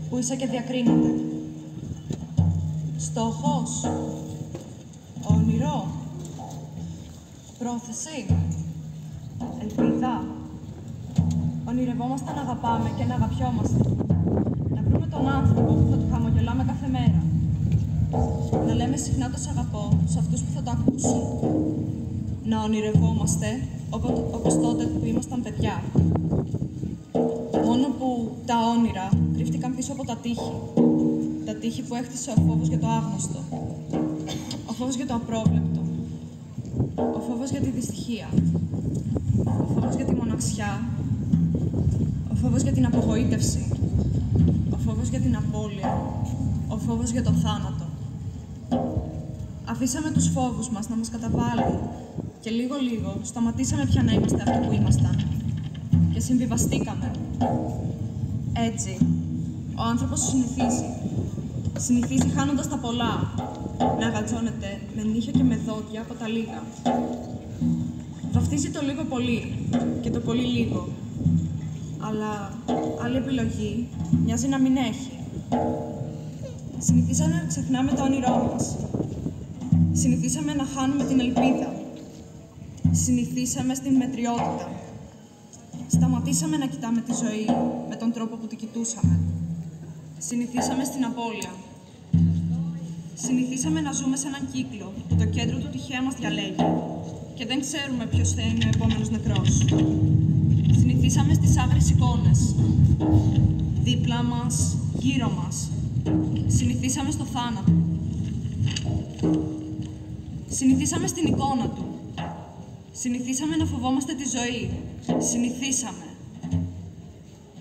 που είσαι και διακρίνεται. Στόχος, όνειρο, πρόθεση, ελπίδα. Ονειρευόμαστε να αγαπάμε και να αγαπιόμαστε. Να βρούμε τον άνθρωπο που θα του χαμογελάμε κάθε μέρα. Να λέμε συχνά το σ' αγαπώ σε αυτούς που θα το ακούσουν. Να ονειρευόμαστε όπως τότε που ήμασταν παιδιά. Μόνο που τα όνειρα κρύφτηκαν πίσω από τα τείχη. Τα τείχη που έχτισε ο φόβος για το άγνωστο. Ο φόβος για το απρόβλεπτο. Ο φόβος για τη δυστυχία. Ο φόβος για τη μοναξιά. Ο φόβος για την απογοήτευση. Ο φόβος για την απώλεια. Ο φόβος για το θάνατο. Αφήσαμε τους φόβους μας να μας καταβάλουν και λίγο-λίγο σταματήσαμε πια να είμαστε αυτοί που ήμασταν και συμβιβαστήκαμε. Έτσι, ο άνθρωπος συνηθίζει. Συνηθίζει χάνοντας τα πολλά, να αγατζώνεται με νύχια και με δόντια από τα λίγα. Βαφτίζει το λίγο πολύ και το πολύ λίγο, αλλά άλλη επιλογή μοιάζει να μην έχει. Συνηθίσαμε να ξεχνάμε το όνειρό μας. Συνηθίσαμε να χάνουμε την ελπίδα. Συνηθίσαμε στην μετριότητα. Σταματήσαμε να κοιτάμε τη ζωή με τον τρόπο που την κοιτούσαμε. Συνηθίσαμε στην απώλεια. Συνηθίσαμε να ζούμε σε έναν κύκλο που το κέντρο του τυχαία μας διαλέγει και δεν ξέρουμε ποιος θα είναι ο επόμενος νεκρός. Συνηθίσαμε στις άγριες εικόνες. Δίπλα μας, γύρω μας. Συνηθίσαμε στο θάνατο. Συνηθίσαμε στην εικόνα του. Συνηθίσαμε να φοβόμαστε τη ζωή. Συνηθίσαμε.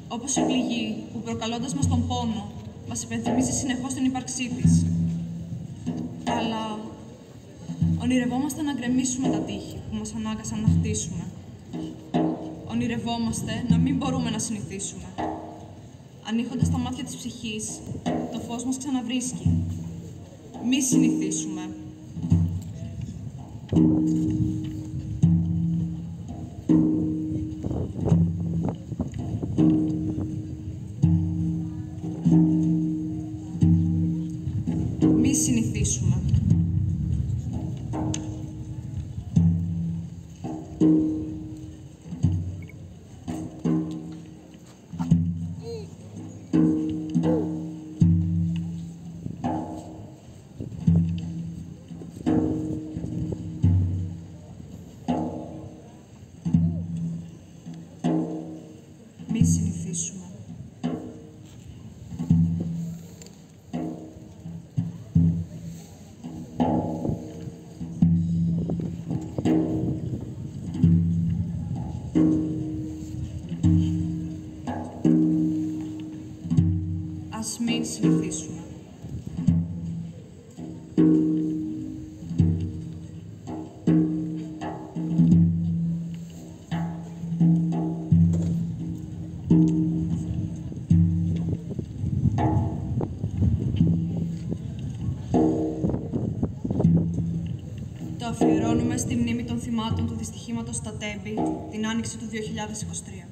Όπως η πληγή που προκαλώντας μας τον πόνο, μας υπενθυμίζει συνεχώς την ύπαρξή της. Αλλά ονειρευόμαστε να γκρεμίσουμε τα τείχη που μας ανάγκασαν να χτίσουμε. Ονειρευόμαστε να μην μπορούμε να συνηθίσουμε. Ανοίγοντας τα μάτια της ψυχής, το φως μας ξαναβρίσκει. Μη συνηθίσουμε. Μη συνηθίσουμε. Μη συνηθίσουμε. Ας μην συνηθίσουμε. Το αφιερώνουμε στη μνήμη των θυμάτων του δυστυχήματος στα Τέμπη την άνοιξη του 2023.